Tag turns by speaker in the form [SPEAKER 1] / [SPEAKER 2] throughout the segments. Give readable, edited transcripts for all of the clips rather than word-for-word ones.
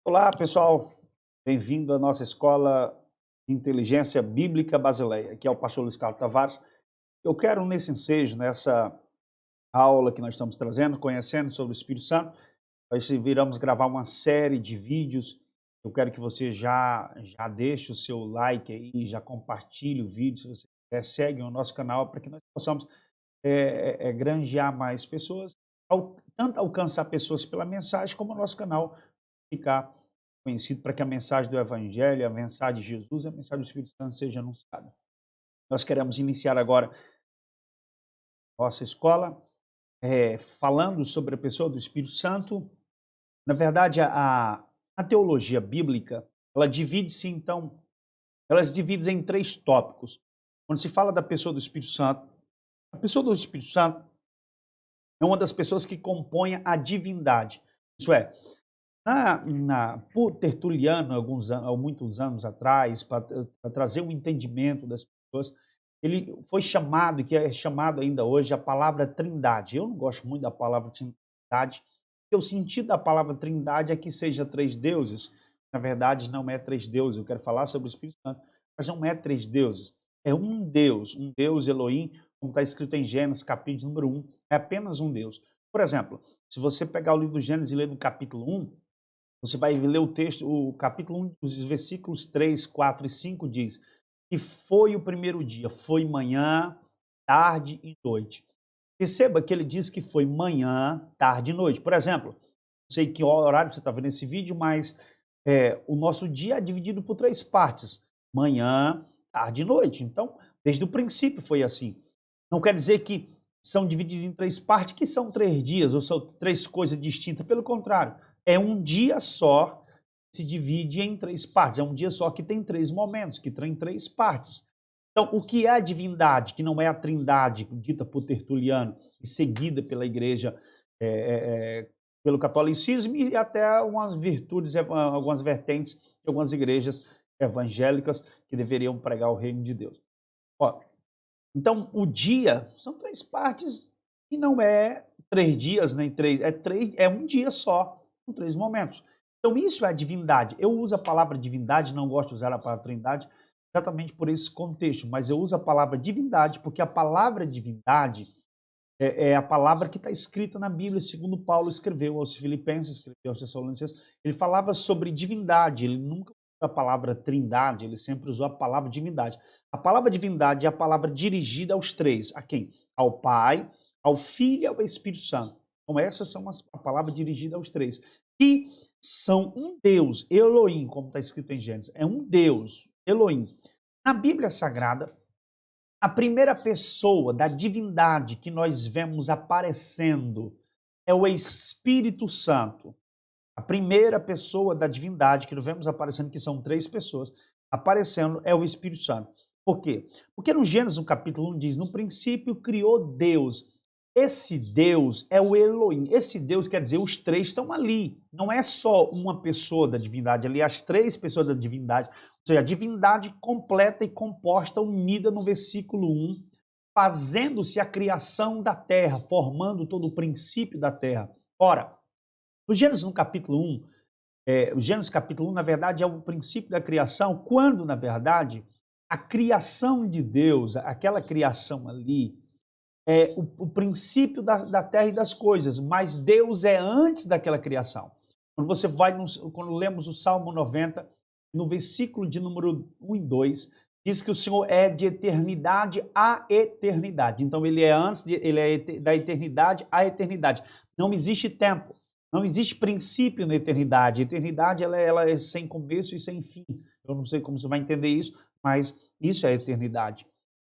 [SPEAKER 1] Olá, pessoal. Bem-vindo à nossa escola de Inteligência Bíblica Basileia. Aqui é o pastor Luiz Carlos Tavares. Eu quero, nesse ensejo, nessa aula que nós estamos trazendo, conhecendo sobre o Espírito Santo, nós viramos gravar uma série de vídeos. Eu quero que você já deixe o seu like aí, já compartilhe o vídeo, se você quiser, segue o nosso canal para que nós possamos granjear mais pessoas, tanto alcançar pessoas pela mensagem, como o nosso canal ficar conhecido para que a mensagem do Evangelho, a mensagem de Jesus, a mensagem do Espírito Santo seja anunciada. Nós queremos iniciar agora nossa escola falando sobre a pessoa do Espírito Santo. Na verdade, a teologia bíblica, ela divide-se então, elas dividem em três tópicos. Quando se fala da pessoa do Espírito Santo, a pessoa do Espírito Santo é uma das pessoas que compõem a divindade. Isso é, por Tertuliano, há muitos anos atrás, para trazer o entendimento das pessoas, ele foi chamado, que é chamado ainda hoje, a palavra trindade. Eu não gosto muito da palavra trindade, porque o sentido da palavra trindade é que seja três deuses. Na verdade, não é três deuses. Eu quero falar sobre o Espírito Santo, mas não é três deuses. É um Deus Elohim, como está escrito em Gênesis, capítulo número 1, é apenas um Deus. Por exemplo, se você pegar o livro de Gênesis e ler no capítulo 1, você vai ler o texto, o capítulo 1, os versículos 3, 4 e 5 diz que foi o primeiro dia, foi manhã, tarde e noite. Perceba que ele diz que foi manhã, tarde e noite. Por exemplo, não sei que horário você está vendo esse vídeo, mas o nosso dia é dividido por três partes: manhã, tarde e noite. Então, desde o princípio foi assim. Não quer dizer que são divididos em três partes, que são 3 dias, ou são três coisas distintas. Pelo contrário, é um dia só que se divide em três partes. É um dia só que tem três momentos, que tem três partes. Então, o que é a divindade, que não é a trindade dita por Tertuliano e seguida pela igreja, pelo catolicismo e até algumas virtudes, algumas vertentes de algumas igrejas evangélicas que deveriam pregar o reino de Deus. Ó, então, o dia são três partes e não é 3 dias nem três, é um dia só, com três momentos. Então, isso é a divindade. Eu uso a palavra divindade, não gosto de usar a palavra trindade, exatamente por esse contexto, mas eu uso a palavra divindade porque a palavra divindade é a palavra que está escrita na Bíblia, segundo Paulo escreveu aos Filipenses, escreveu aos Tessalonicenses. Ele falava sobre divindade, ele nunca usou a palavra trindade, ele sempre usou a palavra divindade. A palavra divindade é a palavra dirigida aos três. A quem? Ao Pai, ao Filho e ao Espírito Santo. Então essas são a palavra dirigida aos três. Que são um Deus, Elohim, como está escrito em Gênesis. É um Deus, Elohim. Na Bíblia Sagrada, a primeira pessoa da divindade que nós vemos aparecendo é o Espírito Santo. A primeira pessoa da divindade que nós vemos aparecendo, que são três pessoas, aparecendo é o Espírito Santo. Por quê? Porque no Gênesis, no capítulo 1, diz: no princípio criou Deus. Esse Deus é o Elohim. Esse Deus quer dizer, os três estão ali. Não é só uma pessoa da divindade ali, as três pessoas da divindade. Ou seja, a divindade completa e composta, unida no versículo 1, fazendo-se a criação da terra, formando todo o princípio da terra. Ora, o Gênesis no capítulo 1, o Gênesis capítulo 1, na verdade, é o princípio da criação, quando, na verdade, a criação de Deus, aquela criação ali, é o princípio da terra e das coisas, mas Deus é antes daquela criação. Quando você vai, quando lemos o Salmo 90, no versículo de número 1 e 2, diz que o Senhor é de eternidade a eternidade. Então ele é ele é da eternidade à eternidade. Não existe tempo, não existe princípio na eternidade. A eternidade ela é sem começo e sem fim. Eu não sei como você vai entender isso, mas isso é a eternidade.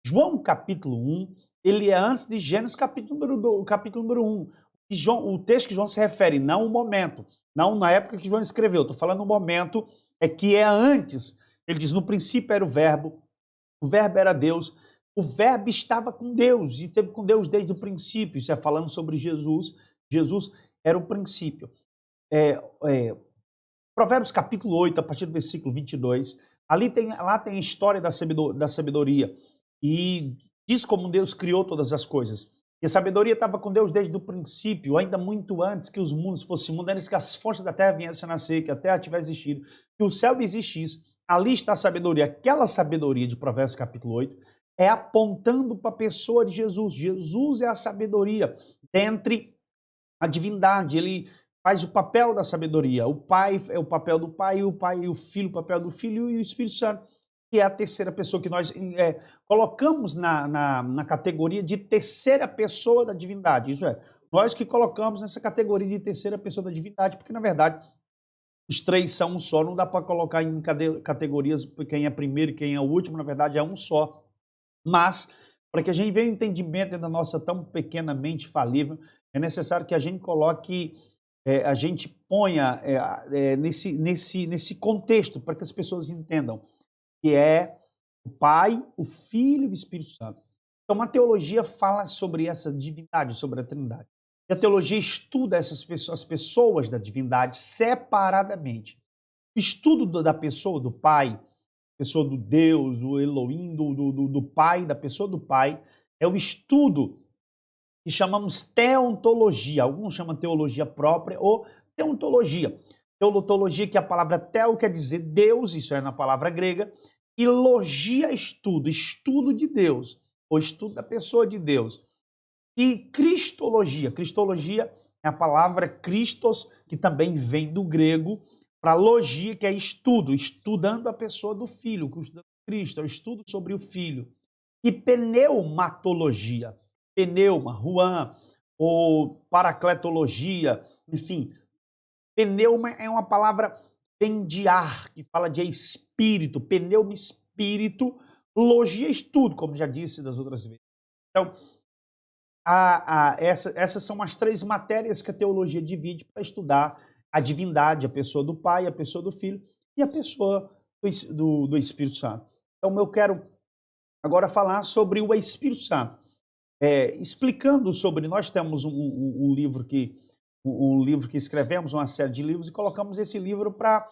[SPEAKER 1] João capítulo 1, ele é antes de Gênesis capítulo número 1. O texto que João se refere, não o momento, não na época que João escreveu, estou falando no momento que é antes. Ele diz: no princípio era o verbo era Deus, o verbo estava com Deus, e esteve com Deus desde o princípio. Isso é falando sobre Jesus. Jesus era o princípio. Provérbios capítulo 8, a partir do versículo 22, lá tem a história da sabedoria, e diz como Deus criou todas as coisas. E a sabedoria estava com Deus desde o princípio, ainda muito antes que os mundos fossem mundos, antes que as fontes da terra viessem a nascer, que a terra tivesse existido, que o céu existisse. Ali está a sabedoria. Aquela sabedoria de Provérbios capítulo 8 é apontando para a pessoa de Jesus. Jesus é a sabedoria dentre a divindade. Ele faz o papel da sabedoria. O Pai é o papel do Pai, e o Filho o papel do Filho, e o Espírito Santo, que é a terceira pessoa que nós colocamos na categoria de terceira pessoa da divindade. Isso é, nós que colocamos nessa categoria de terceira pessoa da divindade, porque na verdade os três são um só, não dá para colocar em categorias quem é primeiro e quem é o último, na verdade é um só. Mas, para que a gente venha o entendimento da nossa tão pequena mente falível, é necessário que a gente coloque, a gente ponha nesse contexto, para que as pessoas entendam que é o Pai, o Filho e o Espírito Santo. Então, a teologia fala sobre essa divindade, sobre a Trindade. E a teologia estuda as pessoas da divindade separadamente. Estudo da pessoa do Pai, pessoa do Deus, do Elohim, do Pai, da pessoa do Pai, é o estudo que chamamos teontologia. Alguns chamam teologia própria ou teontologia. Teologia, que a palavra teo quer dizer Deus, isso é na palavra grega, e logia, estudo de Deus, ou estudo da pessoa de Deus. E cristologia é a palavra Christos, que também vem do grego, para logia, que é estudo, estudando a pessoa do Filho, Cristo, é o estudo sobre o Filho. E pneumatologia, pneuma, Juan, ou paracletologia, enfim. Pneuma é uma palavra vem de ar, que fala de espírito, pneuma, espírito, logia, estudo, como já disse das outras vezes. Então, essas são as três matérias que a teologia divide para estudar a divindade, a pessoa do Pai, a pessoa do Filho e a pessoa do Espírito Santo. Então, eu quero agora falar sobre o Espírito Santo. Explicando sobre, nós temos um livro que escrevemos, uma série de livros, e colocamos esse livro para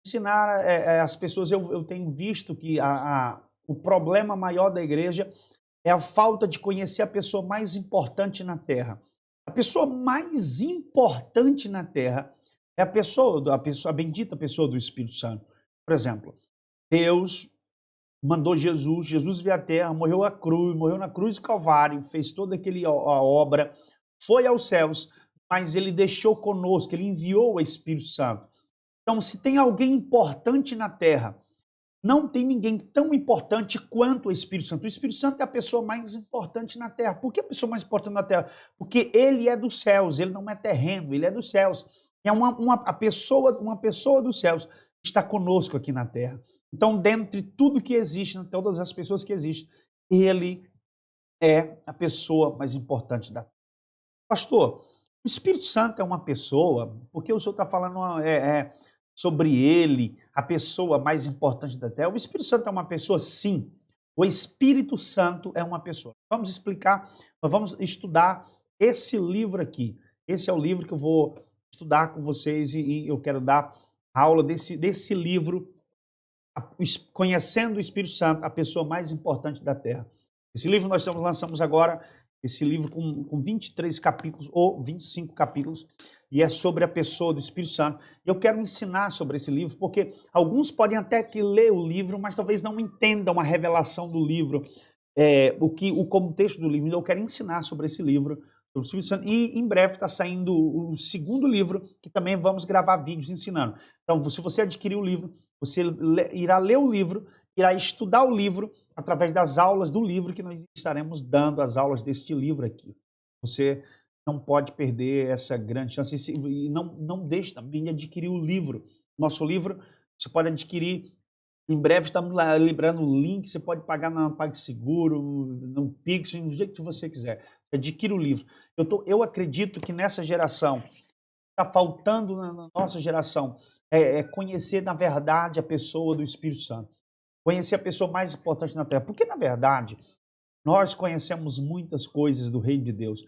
[SPEAKER 1] ensinar as pessoas. Eu tenho visto que o problema maior da igreja é a falta de conhecer a pessoa mais importante na Terra. A pessoa mais importante na Terra é a bendita pessoa do Espírito Santo. Por exemplo, Deus mandou Jesus veio à Terra, morreu na cruz do Calvário, fez toda a obra, foi aos céus, mas ele deixou conosco, ele enviou o Espírito Santo. Então, se tem alguém importante na Terra, não tem ninguém tão importante quanto o Espírito Santo. O Espírito Santo é a pessoa mais importante na Terra. Por que a pessoa mais importante na Terra? Porque ele é dos céus, ele não é terreno, ele é dos céus. É uma pessoa dos céus que está conosco aqui na Terra. Então, dentre tudo que existe, todas as pessoas que existem, ele é a pessoa mais importante da Terra. Pastor, o Espírito Santo é uma pessoa, porque o senhor está falando sobre ele, a pessoa mais importante da Terra. O Espírito Santo é uma pessoa? Sim. O Espírito Santo é uma pessoa. Vamos explicar, nós vamos estudar esse livro aqui. Esse é o livro que eu vou estudar com vocês e eu quero dar aula desse livro, Conhecendo o Espírito Santo, a pessoa mais importante da Terra. Esse livro nós lançamos agora, esse livro com 23 capítulos ou 25 capítulos, e é sobre a pessoa do Espírito Santo. Eu quero ensinar sobre esse livro, porque alguns podem até que ler o livro, mas talvez não entendam a revelação do livro, o contexto do livro. Então, eu quero ensinar sobre esse livro, sobre o Espírito Santo, e em breve está saindo o segundo livro, que também vamos gravar vídeos ensinando. Então, se você adquirir o livro, você irá ler o livro, irá estudar o livro, através das aulas do livro que nós estaremos dando, as aulas deste livro aqui. Você não pode perder essa grande chance e não deixe também de adquirir o livro. Nosso livro você pode adquirir, em breve estamos lá liberando o link, você pode pagar na PagSeguro, no Pix, do jeito que você quiser. Adquira o livro. Eu acredito que nessa geração, está faltando na nossa geração, conhecer na verdade a pessoa do Espírito Santo. Conhecer a pessoa mais importante na Terra. Porque, na verdade, nós conhecemos muitas coisas do Reino de Deus.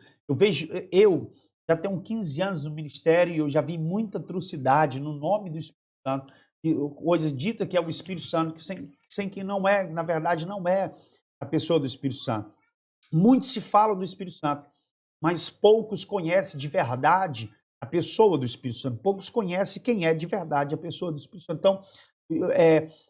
[SPEAKER 1] Eu já tenho 15 anos no ministério e eu já vi muita atrocidade no nome do Espírito Santo, coisa dita que é o Espírito Santo, sem que não é, na verdade, não é a pessoa do Espírito Santo. Muito se fala do Espírito Santo, mas poucos conhecem de verdade a pessoa do Espírito Santo. Poucos conhecem quem é de verdade a pessoa do Espírito Santo. Então,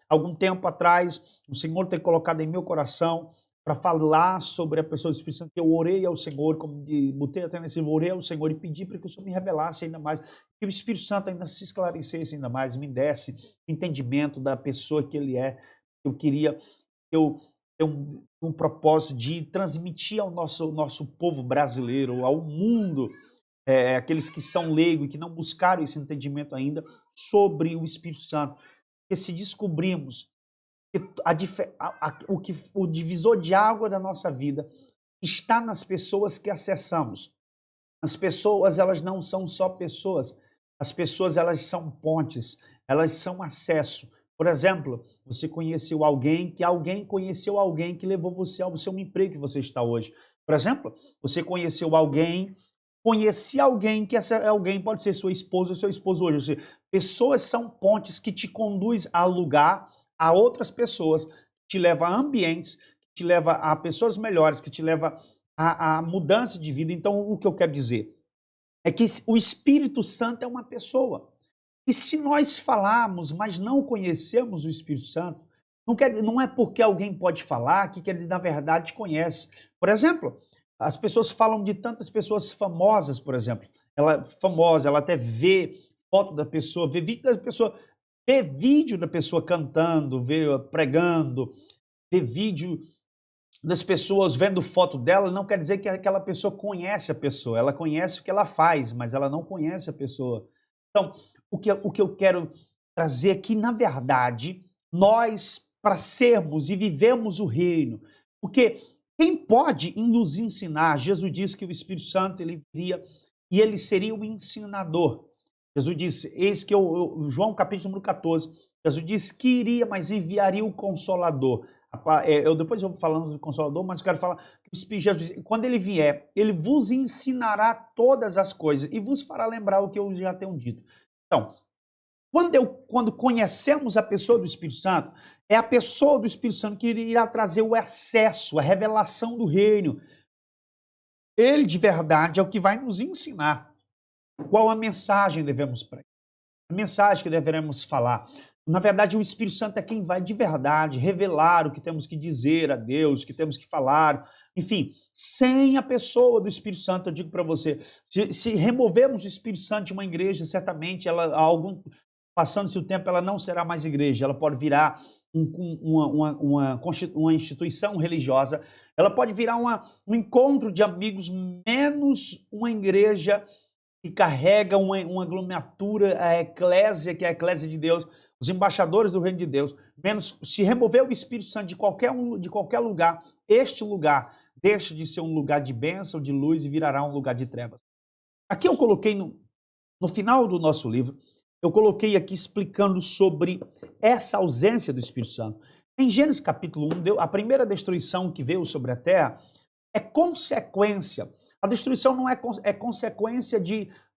[SPEAKER 1] algum tempo atrás, o Senhor tem colocado em meu coração para falar sobre a pessoa do Espírito Santo. Eu orei ao Senhor, como botei até nesse, orei ao Senhor e pedi para que o Senhor me revelasse ainda mais, que o Espírito Santo ainda se esclarecesse ainda mais, me desse entendimento da pessoa que Ele é. Eu queria que eu tenho um propósito de transmitir ao nosso povo brasileiro, ao mundo, aqueles que são leigos e que não buscaram esse entendimento ainda sobre o Espírito Santo. Porque se descobrimos que o divisor de água da nossa vida está nas pessoas que acessamos. As pessoas, elas não são só pessoas. As pessoas, elas são pontes, elas são acesso. Por exemplo, você conheceu alguém conheceu alguém que levou você ao seu emprego que você está hoje. Por exemplo, você conheci alguém que essa alguém pode ser sua esposa ou seu esposo hoje. Ou seja, pessoas são pontes que te conduzem a lugar, a outras pessoas, te leva a ambientes, que te leva a pessoas melhores, que te leva a mudança de vida. Então, o que eu quero dizer é que o Espírito Santo é uma pessoa. E se nós falarmos, mas não conhecemos o Espírito Santo, não é porque alguém pode falar que ele, na verdade, conhece. Por exemplo, as pessoas falam de tantas pessoas famosas, por exemplo. Ela é famosa, ela até vê foto da pessoa, vê vídeo da pessoa, vê vídeo da pessoa cantando, vê pregando, vê vídeo das pessoas vendo foto dela, não quer dizer que aquela pessoa conhece a pessoa. Ela conhece o que ela faz, mas ela não conhece a pessoa. Então, o que eu quero trazer aqui, na verdade, nós, para sermos e vivemos o reino, porque quem pode nos ensinar? Jesus disse que o Espírito Santo ele viria e ele seria o ensinador. Jesus disse, eis que João capítulo número 14, Jesus disse que iria, mas enviaria o Consolador. Depois eu vou falando do Consolador, mas eu quero falar que o Espírito Jesus, quando ele vier, ele vos ensinará todas as coisas e vos fará lembrar o que eu já tenho dito. Então, quando conhecemos a pessoa do Espírito Santo, é a pessoa do Espírito Santo que irá trazer o acesso, a revelação do reino. Ele, de verdade, é o que vai nos ensinar qual a mensagem devemos pregar, a mensagem que deveremos falar. Na verdade, o Espírito Santo é quem vai, de verdade, revelar o que temos que dizer a Deus, o que temos que falar. Enfim, sem a pessoa do Espírito Santo, eu digo para você, se removermos o Espírito Santo de uma igreja, certamente, passando-se o tempo, ela não será mais igreja, ela pode virar uma instituição religiosa, ela pode virar um encontro de amigos, menos uma igreja que carrega uma aglomeratura, a eclésia, que é a eclésia de Deus, os embaixadores do reino de Deus, menos se remover o Espírito Santo de qualquer lugar, este lugar deixa de ser um lugar de bênção, de luz e virará um lugar de trevas. Aqui eu coloquei no final do nosso livro, eu coloquei aqui explicando sobre essa ausência do Espírito Santo. Em Gênesis capítulo 1, a primeira destruição que veio sobre a terra é consequência. A destruição não é consequência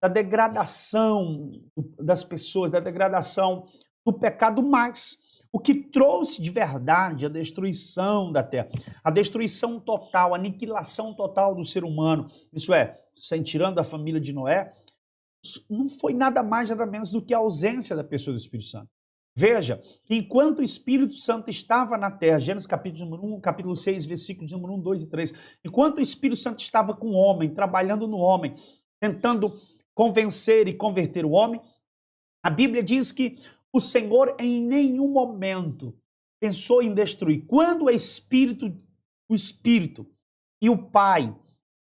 [SPEAKER 1] da degradação das pessoas, da degradação do pecado, mas o que trouxe de verdade a destruição da terra, a destruição total, a aniquilação total do ser humano, isso é, sem tirando a família de Noé, não foi nada mais, nada menos do que a ausência da pessoa do Espírito Santo. Veja, que enquanto o Espírito Santo estava na terra, Gênesis capítulo 1, capítulo 6, versículos número 1, 2 e 3, enquanto o Espírito Santo estava com o homem, trabalhando no homem, tentando convencer e converter o homem, a Bíblia diz que o Senhor em nenhum momento pensou em destruir. Quando o Espírito e o Pai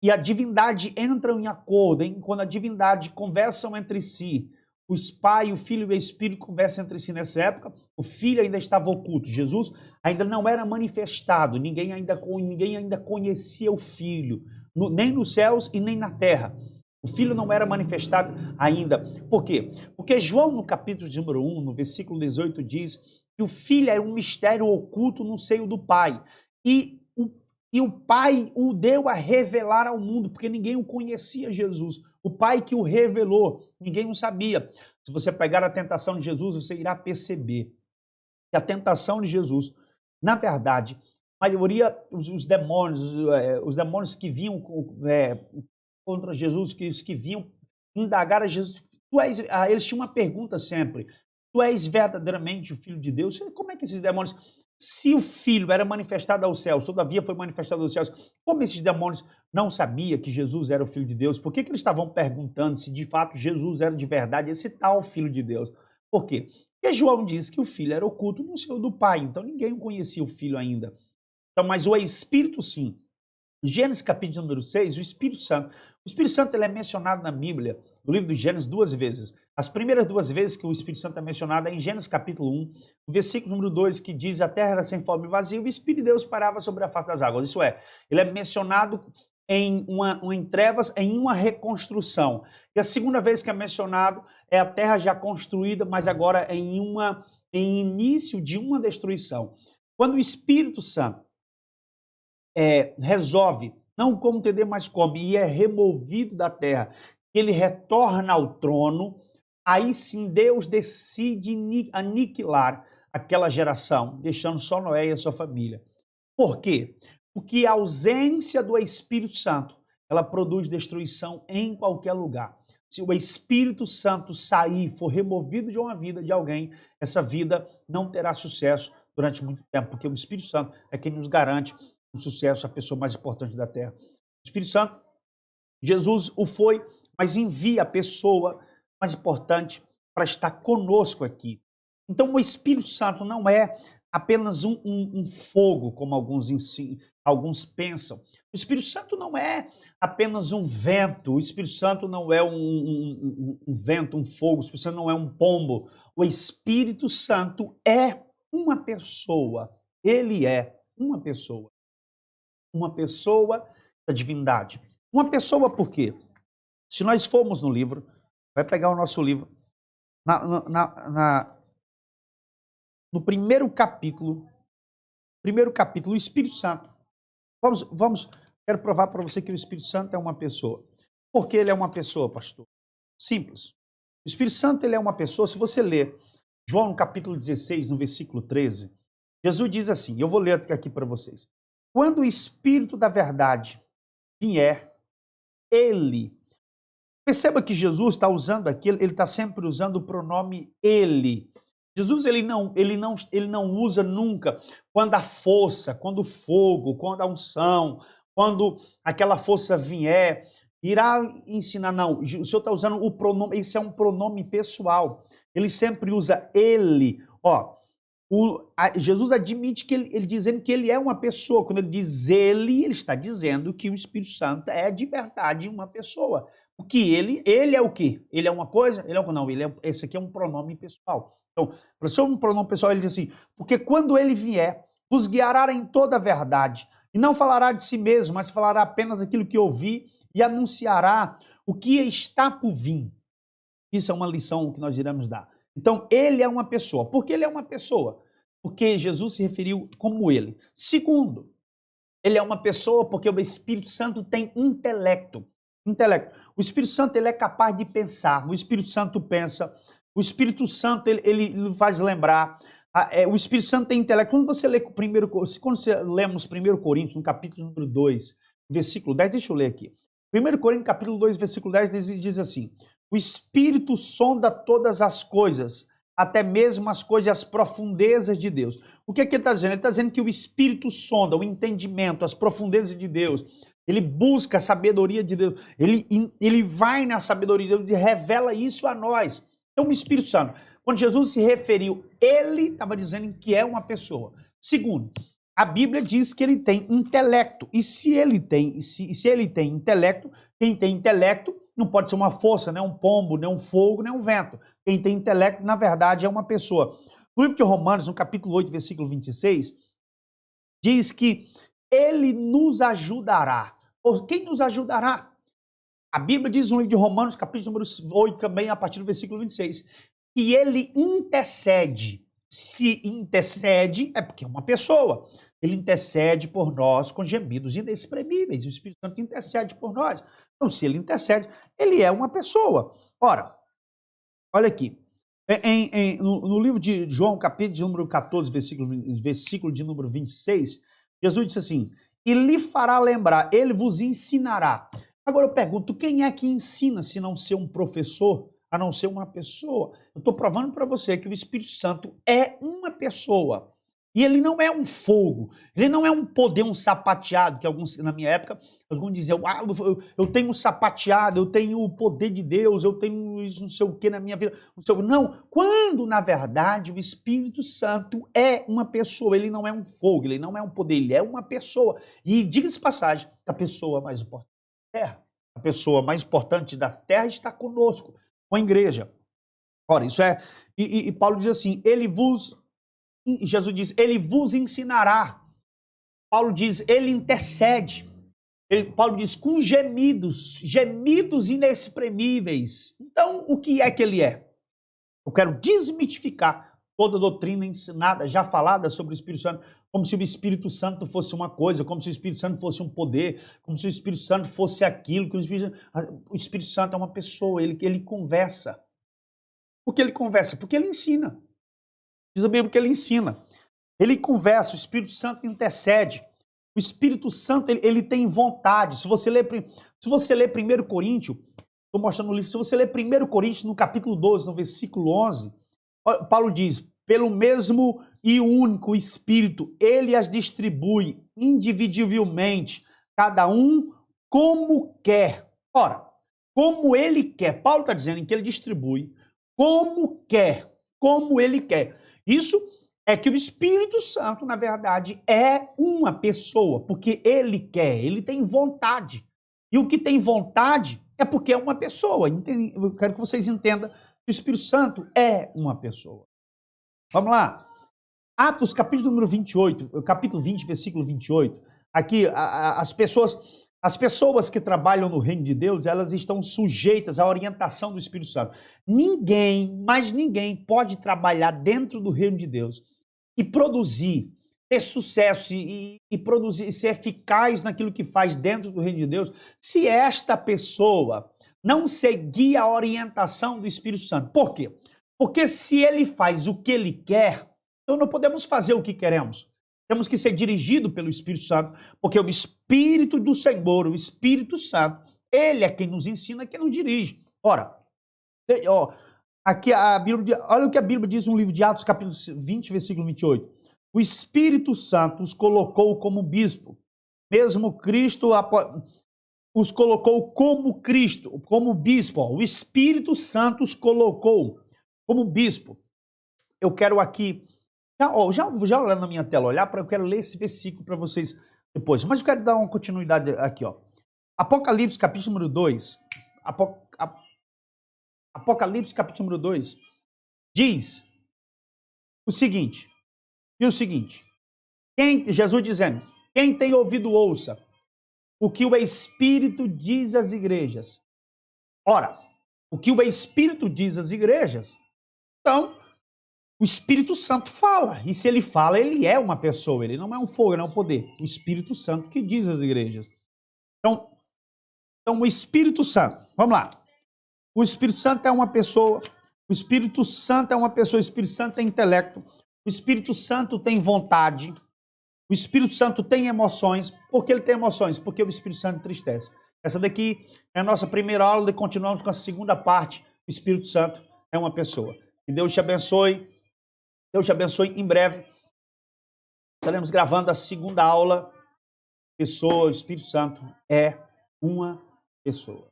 [SPEAKER 1] e a divindade entram em acordo, quando a divindade conversam entre si, os Pai, o Filho e o Espírito conversam entre si nessa época, o Filho ainda estava oculto, Jesus ainda não era manifestado, ninguém ainda conhecia o Filho, nem nos céus e nem na terra. O Filho não era manifestado ainda. Por quê? Porque João, no capítulo número 1, no versículo 18, diz que o Filho era um mistério oculto no seio do Pai. E o Pai o deu a revelar ao mundo, porque ninguém o conhecia, Jesus. O Pai que o revelou, ninguém o sabia. Se você pegar a tentação de Jesus, você irá perceber que a tentação de Jesus, na verdade, maioria, os demônios, os demônios que vinham contra Jesus, os que vinham indagar a Jesus, eles tinham uma pergunta sempre: tu és verdadeiramente o Filho de Deus? Como é que esses demônios, se o Filho era manifestado aos céus, todavia foi manifestado aos céus, como esses demônios não sabiam que Jesus era o Filho de Deus? Por que eles estavam perguntando se de fato Jesus era de verdade esse tal Filho de Deus? Por quê? Porque João diz que o Filho era oculto no seio do Pai, então ninguém conhecia o Filho ainda. Então, mas o Espírito sim. Gênesis capítulo número 6, o Espírito Santo ele é mencionado na Bíblia, no livro de Gênesis, 2 vezes. As primeiras 2 vezes que o Espírito Santo é mencionado é em Gênesis capítulo 1, o versículo número 2, que diz: a terra era sem forma e vazia, e o Espírito de Deus parava sobre a face das águas. Isso é, ele é mencionado em trevas, em uma reconstrução. E a segunda vez que é mencionado é a terra já construída, mas agora em início de uma destruição. Quando o Espírito Santo resolve, não como entender, mas como, e é removido da terra, ele retorna ao trono, aí sim Deus decide aniquilar aquela geração, deixando só Noé e a sua família. Por quê? Porque a ausência do Espírito Santo, ela produz destruição em qualquer lugar. Se o Espírito Santo sair, for removido de uma vida de alguém, essa vida não terá sucesso durante muito tempo, porque o Espírito Santo é quem nos garante o sucesso, a pessoa mais importante da terra. O Espírito Santo, Jesus o foi, mas envia a pessoa mais importante para estar conosco aqui. Então o Espírito Santo não é apenas um fogo, como alguns pensam. O Espírito Santo não é apenas um vento, o Espírito Santo não é um vento, um fogo, o Espírito Santo não é um pombo. O Espírito Santo é uma pessoa, ele é uma pessoa da divindade. Uma pessoa por quê? Se nós formos no livro, vai pegar o nosso livro, no primeiro capítulo, o Espírito Santo. Quero provar para você que o Espírito Santo é uma pessoa. Por que ele é uma pessoa, pastor? Simples. O Espírito Santo ele é uma pessoa, se você ler João no capítulo 16, no versículo 13, Jesus diz assim, eu vou ler aqui para vocês. Quando o Espírito da verdade vier, ele... Perceba que Jesus está usando aqui, ele está sempre usando o pronome ele. Jesus ele não usa nunca quando a força, quando o fogo, quando a unção, quando aquela força vier, irá ensinar. Não, o Senhor está usando o pronome, isso é um pronome pessoal. Ele sempre usa ele. Jesus admite que ele dizendo que ele é uma pessoa. Quando ele diz ele está dizendo que o Espírito Santo é de verdade uma pessoa. Porque ele é o quê? Ele é uma coisa? Ele é não, esse aqui é um pronome pessoal. Então, para ser um pronome pessoal, ele diz assim, porque quando ele vier, vos guiará em toda a verdade, e não falará de si mesmo, mas falará apenas aquilo que ouvi e anunciará o que está por vir. Isso é uma lição que nós iremos dar. Então, ele é uma pessoa. Por que ele é uma pessoa? Porque Jesus se referiu como ele. Segundo, ele é uma pessoa porque o Espírito Santo tem intelecto. O Espírito Santo ele é capaz de pensar. O Espírito Santo pensa. O Espírito Santo ele faz lembrar. O Espírito Santo tem intelecto. Quando você lemos 1 Coríntios, no capítulo número 2, versículo 10, deixa eu ler aqui. 1 Coríntios, capítulo 2, versículo 10, diz assim, o Espírito sonda todas as coisas, até mesmo as coisas, as profundezas de Deus. O que é que ele está dizendo? Ele está dizendo que o Espírito sonda o entendimento, as profundezas de Deus. Ele busca a sabedoria de Deus. Ele vai na sabedoria de Deus e revela isso a nós. Então, o Espírito Santo, quando Jesus se referiu, ele estava dizendo que é uma pessoa. Segundo, a Bíblia diz que ele tem intelecto. E se ele tem intelecto, quem tem intelecto não pode ser uma força, nem um pombo, nem um fogo, nem um vento. Quem tem intelecto, na verdade, é uma pessoa. No livro de Romanos, no capítulo 8, versículo 26, diz que ele nos ajudará. Quem nos ajudará? A Bíblia diz no livro de Romanos, capítulo número 8, também a partir do versículo 26, que ele intercede. Se intercede, é porque é uma pessoa. Ele intercede por nós com gemidos inexprimíveis. O Espírito Santo intercede por nós. Então, se ele intercede, ele é uma pessoa. Ora, olha aqui. No livro de João, capítulo de número 14, versículo de número 26, Jesus disse assim, e lhe fará lembrar, ele vos ensinará. Agora eu pergunto, quem é que ensina se não ser um professor, a não ser uma pessoa? Eu estou provando para você que o Espírito Santo é uma pessoa. E ele não é um fogo, ele não é um poder, um sapateado, que alguns, na minha época, alguns diziam, eu tenho um sapateado, eu tenho o poder de Deus, eu tenho isso não sei o que na minha vida. Não, quando na verdade o Espírito Santo é uma pessoa, ele não é um fogo, ele não é um poder, ele é uma pessoa. E diga-se passagem, a pessoa mais importante da terra, a pessoa mais importante da terra está conosco, com a igreja. Ora, isso é, e Paulo diz assim, Jesus diz, ele vos ensinará. Paulo diz, ele intercede. Paulo diz, com gemidos, gemidos inexprimíveis. Então, o que é que ele é? Eu quero desmitificar toda a doutrina ensinada, já falada sobre o Espírito Santo, como se o Espírito Santo fosse uma coisa, como se o Espírito Santo fosse um poder, como se o Espírito Santo fosse aquilo, que o Espírito Santo é uma pessoa, ele conversa. Por que ele conversa? Porque ele ensina. Diz a Bíblia que ele ensina. Ele conversa, o Espírito Santo intercede. O Espírito Santo, ele tem vontade. Se você ler 1 Coríntios, estou mostrando no livro, se você ler 1 Coríntios, no capítulo 12, no versículo 11, Paulo diz, pelo mesmo e único Espírito, ele as distribui individualmente, cada um como quer. Ora, como ele quer. Paulo está dizendo que ele distribui como quer, como ele quer. Isso é que o Espírito Santo, na verdade, é uma pessoa, porque ele quer, ele tem vontade. E o que tem vontade é porque é uma pessoa. Eu quero que vocês entendam que o Espírito Santo é uma pessoa. Vamos lá. Atos, capítulo número 28, capítulo 20, versículo 28. Aqui, as pessoas que trabalham no reino de Deus, elas estão sujeitas à orientação do Espírito Santo. Ninguém, mas ninguém pode trabalhar dentro do reino de Deus e produzir, ter sucesso e produzir, ser eficaz naquilo que faz dentro do reino de Deus, se esta pessoa não seguir a orientação do Espírito Santo. Por quê? Porque se ele faz o que ele quer, então não podemos fazer o que queremos. Temos que ser dirigidos pelo Espírito Santo, porque o Espírito do Senhor, o Espírito Santo, ele é quem nos ensina, quem nos dirige. Ora, aqui a Bíblia, olha o que a Bíblia diz no livro de Atos, capítulo 20, versículo 28. O Espírito Santo os colocou como bispo. Mesmo Cristo os colocou como Cristo, como bispo. O Espírito Santo os colocou como bispo. Eu quero aqui, já olhando na minha tela, eu quero ler esse versículo para vocês depois. Mas eu quero dar uma continuidade aqui, ó. Apocalipse, capítulo número 2. Apocalipse, capítulo número 2, diz o seguinte, Jesus dizendo, quem tem ouvido ouça o que o Espírito diz às igrejas. Ora, o que o Espírito diz às igrejas, então, o Espírito Santo fala, e se ele fala, ele é uma pessoa, ele não é um fogo, não é um poder. O Espírito Santo que diz às igrejas. Então o Espírito Santo, vamos lá. O Espírito Santo é uma pessoa, o Espírito Santo é uma pessoa, o Espírito Santo tem intelecto, o Espírito Santo tem vontade, o Espírito Santo tem emoções. Por que ele tem emoções? Porque o Espírito Santo entristece. Essa daqui é a nossa primeira aula e continuamos com a segunda parte. O Espírito Santo é uma pessoa. Que Deus te abençoe. Deus te abençoe. Em breve estaremos gravando a segunda aula. Pessoa, o Espírito Santo é uma pessoa.